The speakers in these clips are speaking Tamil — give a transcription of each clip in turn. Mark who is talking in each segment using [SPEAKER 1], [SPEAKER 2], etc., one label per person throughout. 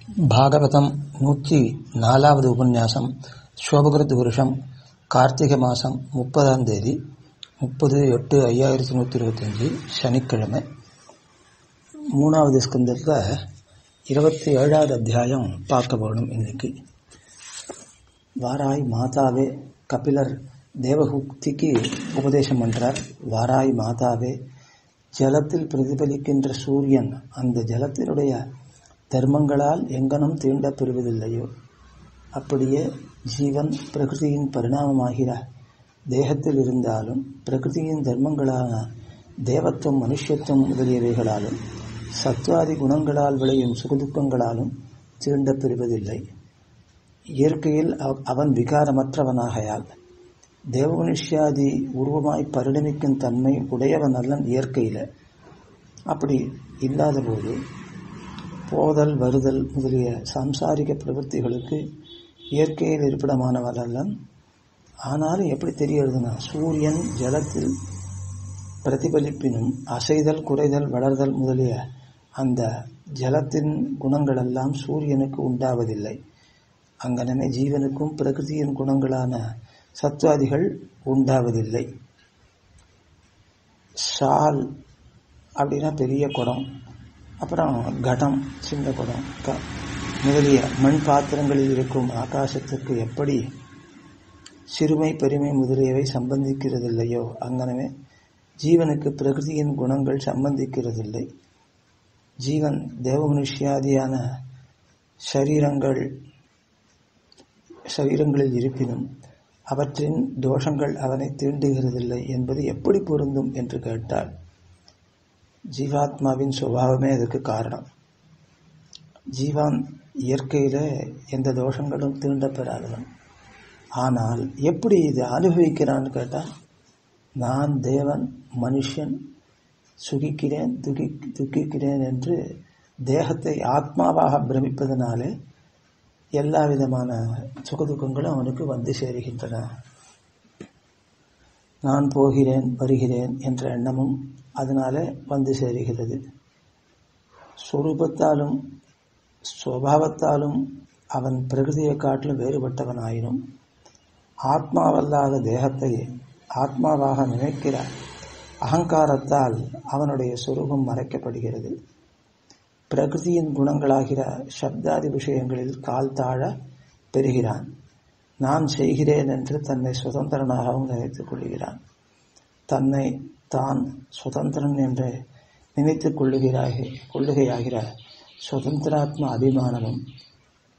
[SPEAKER 1] பாகவதம் 104வது உபன்யாசம். சோபகிருத் வருஷம் கார்த்திகை மாதம் 30ஆம் தேதி 30/8/5125 சனிக்கிழமை. 3வது ஸ்கந்தத்தில் 27வது அத்தியாயம் பார்க்க போகணும். இன்னைக்கு வாராய் மாதாவே, கபிலர் தேவஹூதிக்கு உபதேசம் பண்றார். வாராய் மாதாவே, ஜலத்தில் பிரதிபலிக்கின்ற சூரியன் அந்த ஜலத்தினுடைய தர்மங்களால் எங்கனம் தீண்ட பெறுவதில்லையோ, அப்படியே ஜீவன் பிரகிருதியின் பரிணாமமாகிற தேகத்தில் இருந்தாலும் பிரகிருதியின் தர்மங்களான தேவத்துவம், மனுஷத்துவம் முதலியவைகளாலும் சத்வாதி குணங்களால் விளையும் சுகதுக்கங்களாலும் தீண்ட பெறுவதில்லை. இயற்கையில் அவன் விகாரமற்றவனாகையால் தேவமனுஷ்யாதி உருவமாய் பரிணமிக்கும் தன்மை உடையவன் அல்லன் இயற்கையில். அப்படி இல்லாத போது போதல் வருதல் முதலிய சாம்சாரிக பிரவൃத்திகளுக்கு இயற்கையில் இருப்பிடமானவன் அல்லன். ஆனாலும் எப்படி தெரியறதுன்னா, சூரியன் ஜலத்தில் பிரதிபலிப்பினும் அசைதல், குறைதல், வளர்தல் முதலிய அந்த ஜலத்தின் குணங்களெல்லாம் சூரியனுக்கு உண்டாவதில்லை. அங்கனமே ஜீவனுக்கும் பிரகிருதியின் குணங்களான சத்வாதிகள் உண்டாவதில்லை. ஷால் அப்படின்னா பெரிய குடம், அப்புறம் கடம் சின்ன குடம் முதலிய மண் பாத்திரங்களில் இருக்கும் ஆகாசத்துக்கு எப்படி சிறுமை பெருமை முதலியவை சம்பந்திக்கிறதில்லையோ, அங்கனவே ஜீவனுக்கு பிரகிருதியின் குணங்கள் சம்பந்திக்கிறதில்லை. ஜீவன் தேவமனுஷ்யாதியான சரீரங்களில் இருப்பினும் அவற்றின் தோஷங்கள் அவனை தீண்டுகிறதில்லை என்பது எப்படி பொருந்தும் என்று கேட்டால், ஜீவாத்மாவின் சுபாவமே அதுக்கு காரணம். ஜீவான் இயற்கையில எந்த தோஷங்களும் தீண்டப்பெறாதவன். ஆனால் எப்படி இது அனுபவிக்கிறான்னு கேட்டால், நான் தேவன், மனுஷன், சுகிக்கிறேன், துக்கிக்கிறேன் என்று தேகத்தை ஆத்மாவாக பிரமிப்பதனாலே எல்லா விதமான சுகதுக்கங்களும் அவனுக்கு வந்து சேருகின்றன. நான் போகிறேன் வருகிறேன் என்ற எண்ணமும் அதனால வந்து சேருகிறது. சொரூபத்தாலும் சுபாவத்தாலும் அவன் பிரகிருதியை காட்டிலும் வேறுபட்டவனாயினும் ஆத்மாவல்லாத தேகத்தை ஆத்மாவாக நினைக்கிற அகங்காரத்தால் அவனுடைய சொரூபம் மறைக்கப்படுகிறது. பிரகிருதியின் குணங்களாகிற சப்தாதி விஷயங்களில் கால் தாழ பெறுகிறான். நான் செய்கிறேன் என்று தன்னை சுதந்திரனாகவும் நினைத்துக் கொள்கிறான். தன்னை தான் சுதந்திரன் என்று நினைத்துக் கொள்ளுகையாகிற சுதந்திராத்ம அபிமானமும்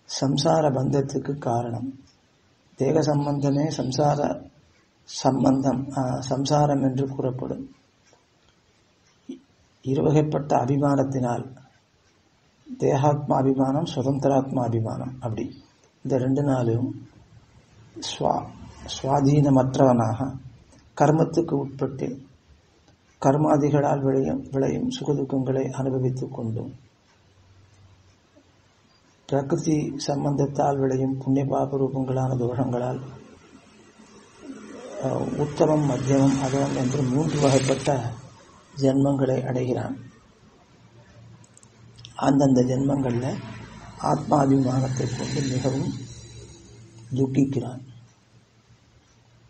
[SPEAKER 1] சம்சார பந்தத்துக்கு காரணம். தேக சம்பந்தமே சம்சாரம் என்று கூறப்படும். இருவகைப்பட்ட அபிமானத்தினால் தேகாத்மா அபிமானம், சுதந்திராத்மா அபிமானம், அப்படி இந்த ரெண்டு நாளும் சுவாதீனமற்றவனாக கர்மத்துக்கு உட்பட்டு கர்மாதிகளால் விளையும் சுகதுக்கங்களை அனுபவித்துக் கொண்டும் பிரகிருதி சம்பந்தத்தால் விளையும் புண்ணிய பாப ரூபங்களான தோஷங்களால் உத்தமம், மத்தியமம், அதம் என்று 3 வகைப்பட்ட ஜென்மங்களை அடைகிறான். அந்தந்த ஜென்மங்களில் ஆத்மாபிமானத்தை கொண்டு மிகவும் துக்கிக்கிறான்.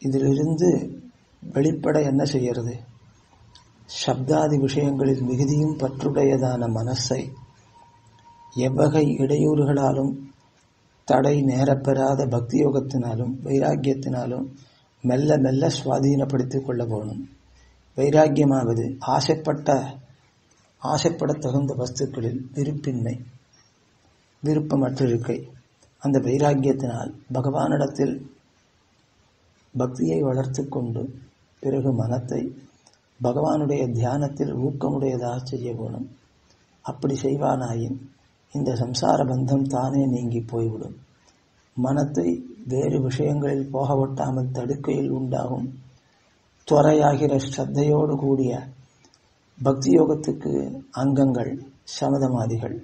[SPEAKER 1] இதிலிருந்து வெளிப்பட என்ன செய்யறது? சப்தாதி விஷயங்களில் மிகுதியும் பற்றுடையதான மனசை எவ்வகை இடையூறுகளாலும் தடை நேரப்பெறாத பக்தி யோகத்தினாலும் வைராக்கியத்தினாலும் மெல்ல மெல்ல சுவாதீனப்படுத்திக் கொள்ள போகணும். வைராக்கியமாவது ஆசைப்பட தகுந்த வஸ்துக்களில் விருப்பின்மை, விருப்பமற்றிருக்கை. அந்த வைராக்கியத்தினால் பகவானிடத்தில் பக்தியை வளர்த்து கொண்டு பிறகு மனத்தை பகவானுடைய தியானத்தில் ஊக்கமுடையதாக செய்ய வேணும். அப்படி செய்வானாயின் இந்த சம்சார பந்தம் தானே நீங்கி போய்விடும். மனத்தை வேறு விஷயங்களில் போக ஒட்டாமல் தடுக்கையில் உண்டாகும் துறையாகிற ஸ்ரத்தையோடு கூடிய பக்தி யோகத்துக்கு அங்கங்கள் சமதமாதிகள்.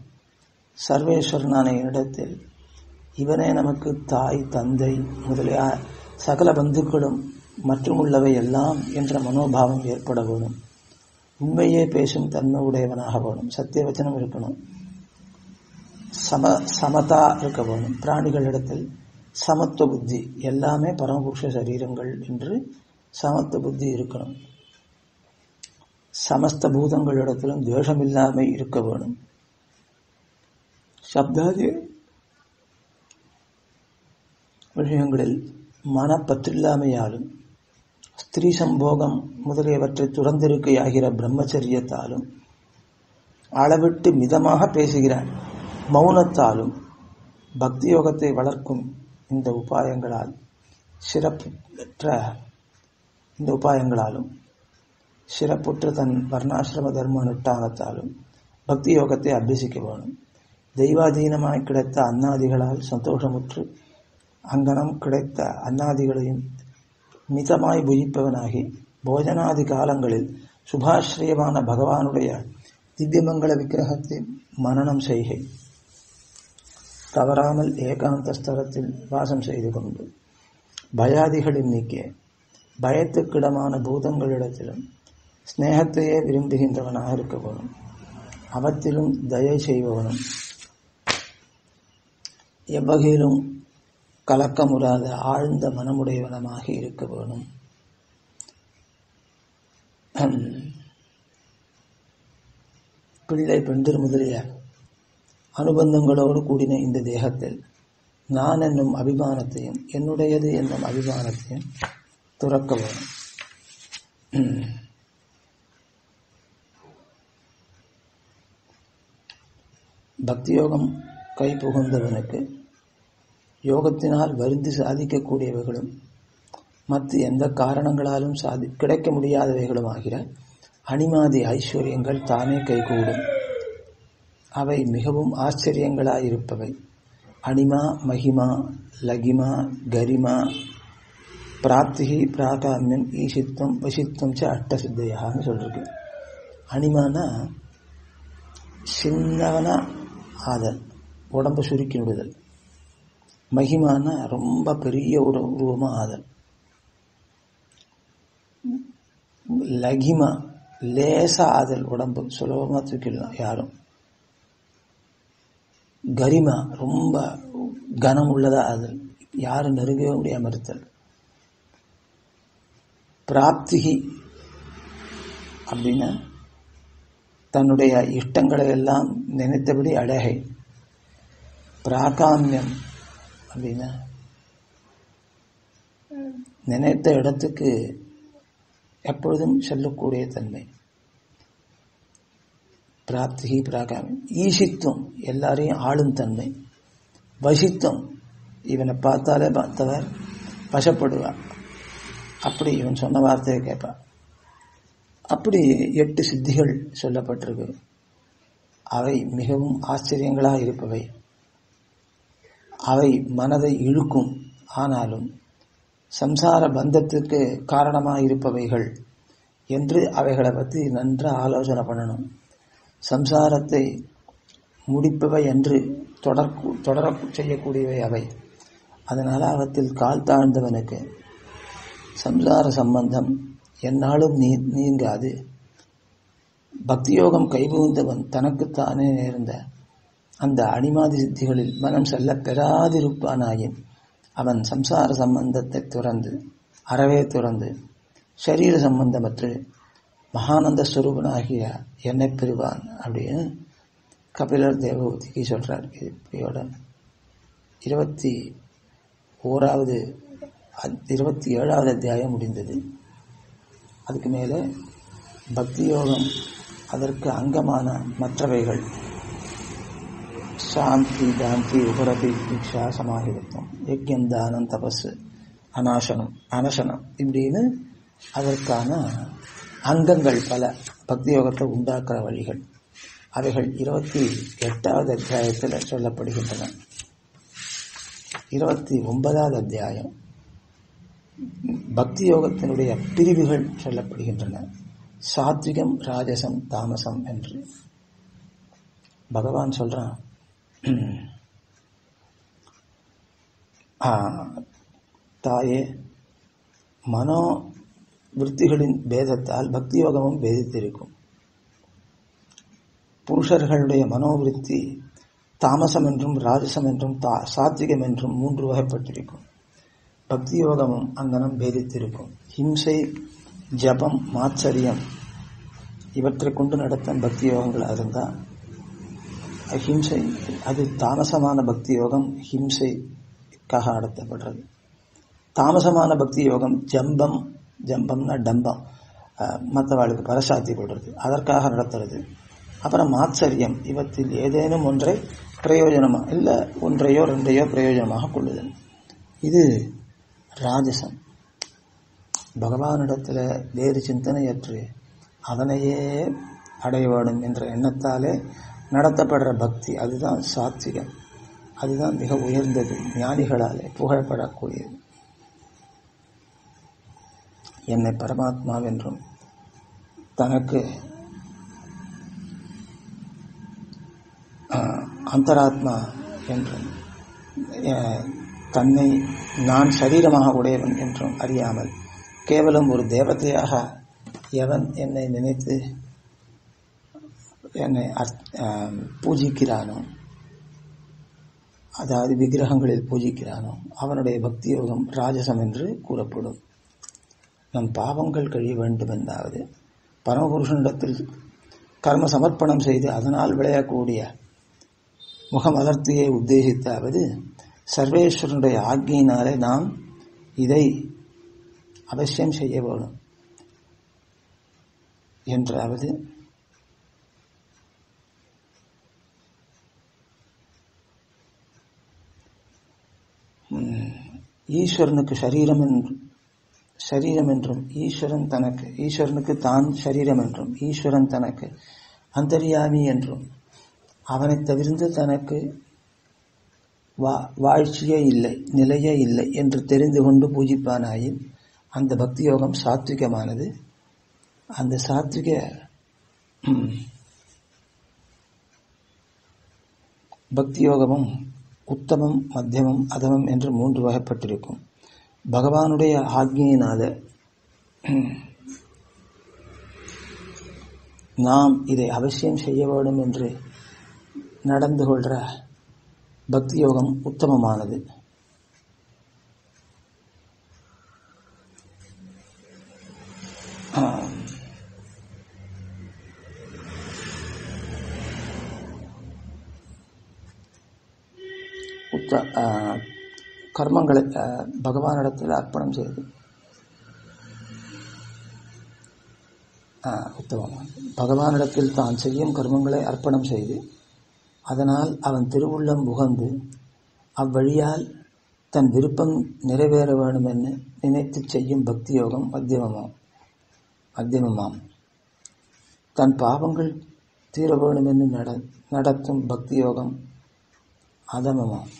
[SPEAKER 1] சர்வேஸ்வரனான இடத்தில் இவனே நமக்கு தாய், தந்தை முதலிய சகல பந்துக்களும் மற்றும் உள்ளவை எல்லாம் என்ற மனோபாவம் ஏற்பட வேணும். உண்மையே பேசும் தன்மை உடையவனாக வேணும். சத்தியவச்சனம் இருக்கணும். சமதா இருக்க வேணும். பிராணிகளிடத்தில் சமத்துவ புத்தி, எல்லாமே பரமபுருஷ சரீரங்கள் என்று சமத்துவ புத்தி இருக்கணும். சமஸ்த பூதங்களிடத்திலும் துவேஷமில்லாமல் இருக்க வேணும். சப்தாதி விஷயங்களில் மனப்பற்றில்லாமையாலும் ஸ்திரீ சம்போகம் முதலியவற்றை துறந்திருக்கையாகிற பிரம்மச்சரியத்தாலும் அளவிட்டு மிதமாக பேசுகிற மௌனத்தாலும் பக்தி யோகத்தை வளர்க்கும் இந்த உபாயங்களாலும் சிறப்புற்ற தன் வர்ணாசிரம தர்ம அனுஷ்டானத்தாலும் பக்தி யோகத்தை அபியசிக்க வேணும். தெய்வாதீனமாய் கிடைத்த அன்னாதிகளால் சந்தோஷமுற்று அங்கனம் கிடைத்த அன்னாதிகளையும் மிதமாய் புஜிப்பவனாகி போஜனாதி காலங்களில் சுபாஸ்ரயமான பகவானுடைய திவ்யமங்கள விக்கிரகத்தை மனனம் செய்கை. தவறாமல் ஏகாந்த ஸ்தலத்தில் வாசம் செய்து கொண்டு பயாதிகளின் நீக்கிய பயத்துக்கிடமான பூதங்களிடத்திலும் ஸ்நேகத்தையே விரும்புகின்றவனாக இருக்க வேணும். அவற்றிலும் தயை செய்பவனும் எவ்வகையிலும் கலக்கமுறாத ஆழ்ந்த மனமுடையவனமாக இருக்க வேணும். பிள்ளை பெண்டர் முதலிய அனுபந்தங்களோடு கூடின இந்த தேகத்தில் நான் என்னும் அபிமானத்தையும் என்னுடையது என்னும் அபிமானத்தையும் துறக்க வேணும். பக்தியோகம் கை புகுந்தவனுக்கு யோகத்தினால் வருந்தி சாதிக்கக்கூடியவைகளும் மற்ற எந்த காரணங்களாலும் கிடைக்க முடியாதவைகளும் ஆகிற அனிமாதி ஐஸ்வர்யங்கள் தானே கைகூடும். அவை மிகவும் ஆச்சரியங்களாயிருப்பவை. அனிமா, மகிமா, லகிமா, கரிமா, பிராப்திகி, பிராகாமியம், ஈசித்துவம், வசித்துவம் ச அஷ்டசித்தையான்னு சொல்லிருக்கு. அனிமானா சின்னவனா ஆதல், உடம்பு சுருக்கி விடுதல். மகிமானா ரொம்ப பெரிய உருவமாக ஆதல். லகிமா லேசா ஆதல், உடம்பு சுலபமாக தூக்கிடலாம் யாரும். கரிமா ரொம்ப கனம் உள்ளதா ஆதல், யாரும் நெருங்கவே முடியாம இருத்தல். பிராப்திகி அப்படின்னா தன்னுடைய இஷ்டங்களை எல்லாம் நினைத்தபடி அழகை. பிராகாமியம் அப்படின்னா நினைத்த இடத்துக்கு எப்பொழுதும் செல்லக்கூடிய தன்மை. பிராப்திகி பிராகாமியம். ஈசித்துவம் எல்லாரையும் ஆளும் தன்மை. வசித்துவம் இவனை பார்த்தாலே பார்த்தவர் வசப்படுவார். அப்படி இவன் சொன்ன வார்த்தையை கேட்பார். அப்படி 8 சித்திகள் சொல்லப்பட்டிருக்கு. அவை மிகவும் ஆச்சரியங்களாக இருப்பவை. அவை மனதை இழுக்கும். ஆனாலும் சம்சார பந்தத்துக்கு காரணமாக இருப்பவைகள் என்று அவைகளை பற்றி நன்றாக ஆலோசனை பண்ணணும். சம்சாரத்தை முடிப்பவை என்று தொடர செய்யக்கூடியவை அவை. அதனால் அவற்றில் கால் தாழ்ந்தவனுக்கு சம்சார சம்பந்தம் என்னாலும் நீங்காது. பக்தியோகம் கைபுகுந்தவன் தனக்குத்தானே நேர்ந்த அந்த அனிமாதி சித்திகளில் மனம் செல்ல பெறாதிருப்பானாயின் அவன் சம்சார சம்பந்தத்தை அறவே துறந்து சரீர சம்பந்தமற்று மகானந்த ஸ்வரூபனாகிய என்னை பெறுவான் அப்படின்னு கபிலர் தேவகூதிக்கு சொல்றார். இப்படியோட 27வது அத்தியாயம் முடிந்தது. அதுக்கு மேலே பக்தி யோகம் அதற்கு அங்கமான மற்றவைகள் சாந்தி, தாந்தி, உபரதி, தீட்சா, சமாஹிதத்துவம், யஜ்யம், தானம், தபஸ், அனசனம் இப்படின்னு அதற்கான அங்கங்கள் பல பக்தி யோகத்தை உண்டாக்குற வழிகள் அவைகள் 28வது அத்தியாயத்தில் சொல்லப்படுகின்றன. 29வது அத்தியாயம் பக்தி யோகத்தினுடைய பிரிவுகள் சொல்லப்படுகின்றன. சாத்விகம், ராஜசம், தாமசம் என்று பகவான் சொல்றான். தாயே, மனோ விருத்திகளின் பேதத்தால் பக்தி யோகமும் பேதித்திருக்கும். புருஷர்களுடைய மனோவிருத்தி தாமசம் என்றும் ராஜசம் என்றும் சாத்விகம் என்றும் 3 வகைப்பட்டிருக்கும். பக்தி யோகமும் அங்கனம் பேதித்திருக்கும். ஹிம்சை, ஜபம், மாத்சரியம் இவற்றை கொண்டு நடத்த பக்தி யோகங்கள் இருந்தால் அஹிம்சை அது தாமசமான பக்தி யோகம், ஹிம்சைக்காக நடத்தப்படுறது. தாமசமான பக்தி யோகம் ஜம்பம்னா டம்பம், மற்றவாளுக்கு பரசாத்தி போடுறது, அதற்காக நடத்துறது. அப்புறம் மாத்சரியம், இவற்றில் ஏதேனும் ஒன்றை பிரயோஜனமாக இல்லை ஒன்றையோ 2ஐயோ பிரயோஜனமாக கொள்ளுதல். இது ராஜசம். பகவானிடத்தில் வேறு சிந்தனையற்று அவனையே அடைய வேண்டும் என்ற எண்ணத்தாலே நடத்தப்படுற பக்தி, அதுதான் சாத்விகம். அதுதான் மிக உயர்ந்தது, ஞானிகளாலே புகழப்படக்கூடியது. என்னை பரமாத்மாவென்றும் தனக்கு அந்தராத்மா என்றும் தன்னை நான் சரீரமாக உடையவன் என்றும் அறியாமல் கேவலம் ஒரு தேவதையாக எவன் என்னை நினைத்து என்னை பூஜிக்கிறானோ, அதாவது விக்கிரகங்களில் பூஜிக்கிறானோ, அவனுடைய பக்தி யோகம் ராஜசம் என்று கூறப்படும். நம் பாவங்கள் கழிய வேண்டுமென்றாவது பரமபுருஷனிடத்தில் கர்ம சமர்ப்பணம் செய்து அதனால் விளையக்கூடிய முகமலர்த்தியை உத்தேசித்தாவது சர்வேஸ்வரனுடைய ஆக்ஞையினாலே நாம் இதை அவசியம் செய்ய வேண்டும் என்றாவது ஈஸ்வரனுக்கு சரீரம் என்றும் ஈஸ்வரனுக்கு தான் சரீரம் என்றும் ஈஸ்வரன் தனக்கு அந்தர்யாமி என்றும் அவனை தவிர்த்து தனக்கு வாழ்ச்சியே இல்லை, நிலையே இல்லை என்று தெரிந்து கொண்டு பூஜிப்பானாயின் அந்த பக்தி யோகம் சாத்விகமானது. அந்த சாத்விக பக்தி யோகமும் உத்தமம், மத்தியமம், அதமம் என்று 3 வகைப்பட்டிருக்கும். பகவானுடைய ஆக்ஞையினால நாம் இதை அவசியம் செய்ய வேண்டும் என்று நடந்து கொள்கிற பக்தி யோகம் உத்தமமானது. கர்மங்களை பகவானிடத்தில் அர்ப்பணம் செய்து உத்தமமானது. பகவானிடத்தில் தான் செய்யும் கர்மங்களை அர்ப்பணம் செய்து அதனால் அவன் திருவுள்ளம் புகந்து அவ்வழியால் தன் விருப்பம் நிறைவேற வேண்டும் என்று நினைத்து செய்யும் பக்தி யோகம் மத்தியமமாம். தன் பாவங்கள் தீர வேண்டும் என்று நடத்தும் பக்தி யோகம் அதமமாம்.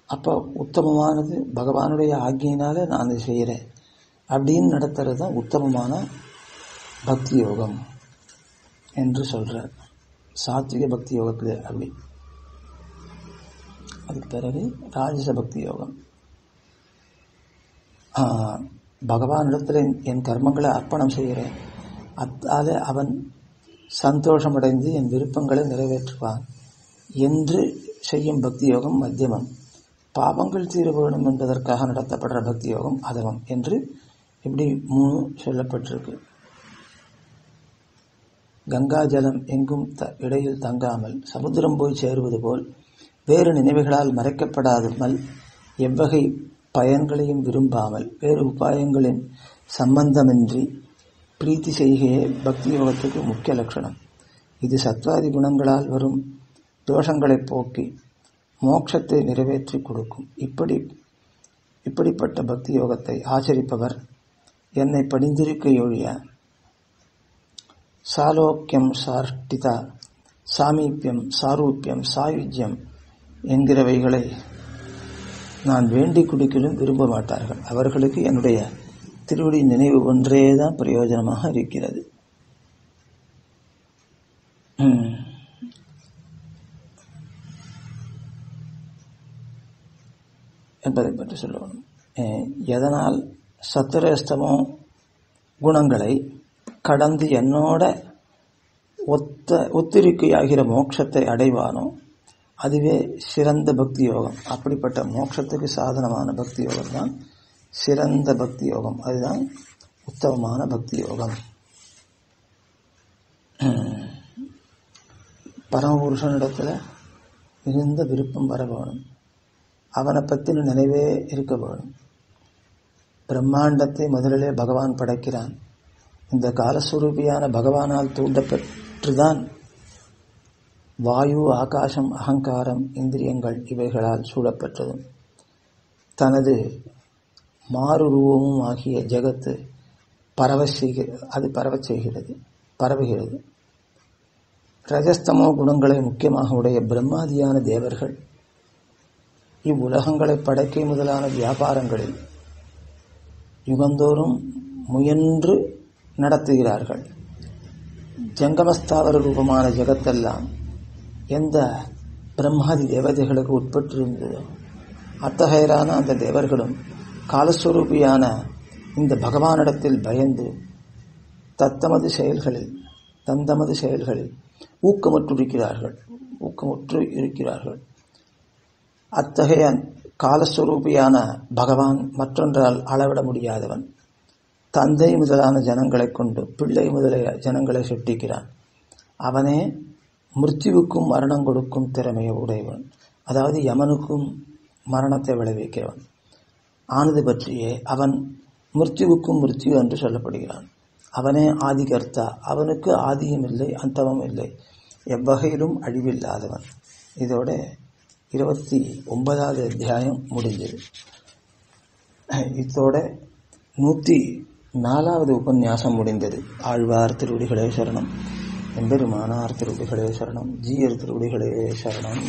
[SPEAKER 1] அப்போ உத்தமமானது பகவானுடைய ஆக்ஞையினால நான் அதை செய்கிறேன் அப்படின்னு நடத்துறது தான் உத்தமமான பக்தி யோகம் என்று சொல்கிறார். சாத்விக பக்தி யோகத்தில் அப்படி. அதுக்கு பிறகு ராஜச பக்தி யோகம். பகவானிடத்தில் என் கர்மங்களை அர்ப்பணம் செய்கிறேன், அதால் அவன் சந்தோஷமடைந்து என் விருப்பங்களை நிறைவேற்றுவான் என்று செய்யும் பக்தி யோகம் மத்தியமம். பாவங்கள் தீர வேண்டும் என்பதற்காக நடத்தப்படுற பக்தி யோகம் அதமம் என்று இப்படி 3 சொல்லப்பட்டிருக்கு. கங்கா ஜலம் எங்கும் இடையில் தங்காமல் சமுத்திரம் போய் சேருவது போல் வேறு நினைவுகளால் மறைக்கப்படாமல் எவ்வகை பயன்களையும் விரும்பாமல் வேறு உபாயங்களின் சம்பந்தமின்றி பிரீத்தி செய்கையே பக்தி யோகத்துக்கு முக்கிய லட்சணம். இது சத்வாதி குணங்களால் வரும் தோஷங்களை போக்கி மோட்சத்தை நிறைவேற்றி கொடுக்கும். இப்படிப்பட்ட பக்தி யோகத்தை ஆச்சரிப்பவர் என்னை படிந்திருக்கையொழிய சாலோக்கியம், சாஷ்டிதா, சாமீபியம், சாரூபியம், சாயுஜ்யம் என்கிறவைகளை நான் வேண்டி குடிக்கலும் விரும்ப மாட்டார்கள். அவர்களுக்கு என்னுடைய திருவடி நினைவு ஒன்றேதான் பிரயோஜனமாக இருக்கிறது என்பதை பற்றி சொல்லணும். எதனால் சத்துரஸ்தமோ குணங்களை கடந்து என்னோட ஒத்திருக்கையாகிற மோட்சத்தை அடைவானோ அதுவே சிறந்த பக்தி யோகம். அப்படிப்பட்ட மோட்சத்துக்கு சாதனமான பக்தி யோகம் தான் சிறந்த பக்தி யோகம். அதுதான் உத்தமமான பக்தி யோகம். பரமபுருஷனிடத்தில் மிகுந்த விருப்பம் வர வேணும். அவனை பற்றின நினைவே இருக்க வேணும். பிரம்மாண்டத்தை முதலிலே பகவான் படைக்கிறான். இந்த காலஸ்வரூபியான பகவானால் தூண்டப்பெற்றுதான் வாயு, ஆகாசம், அகங்காரம், இந்திரியங்கள் இவைகளால் சூழப்பெற்றதும் தனது மாறுருவமும் ஆகிய ஜகத்து பரவச் செய்கிறது. ரஜஸ்தமோ குணங்களை முக்கியமாக உடைய பிரம்மாதியான தேவர்கள் இவ்வுலகங்களை படைக்கை முதலான வியாபாரங்களில் யுகந்தோறும் முயன்று நடத்துகிறார்கள். ஜங்கமஸ்தாவர ரூபமான ஜகத்தெல்லாம் எந்த பிரம்மாதி தேவதைகளுக்கு உட்பட்டிருந்ததோ அத்தகையரான அந்த தேவர்களும் காலஸ்வரூபியான இந்த பகவானிடத்தில் பயந்து தந்தமது செயல்களில் ஊக்கமுற்று இருக்கிறார்கள். அத்தகைய காலஸ்வரூபியான பகவான் மற்றொன்றால் அளவிட முடியாதவன். தந்தை முதலான ஜனங்களை கொண்டு பிள்ளை முதலிய ஜனங்களை சிருஷ்டிக்கிறான். அவனே மிருத்யுவுக்கும் மரணம் கொடுக்கும் திறமையை உடையவன். அதாவது யமனுக்கும் மரணத்தை விளைவிக்கிறவன் ஆனது பற்றியே அவன் மிருத்யுவுக்கும் மிருத்யு என்று சொல்லப்படுகிறான். அவனே ஆதிகர்த்தா. அவனுக்கு ஆதியும் இல்லை, அந்தமும் இல்லை, எவ்வகையிலும் அழிவில்லாதவன். இதோட 29வது அத்தியாயம் முடிஞ்சது. இதோட 104வது உபன்யாசம் முடிந்தது. ஆழ்வார் திருவடிகளே சரணம், எம்பெருமானார் திருவடிகளே சரணம், ஜீயர் திருவடிகளே சரணம்.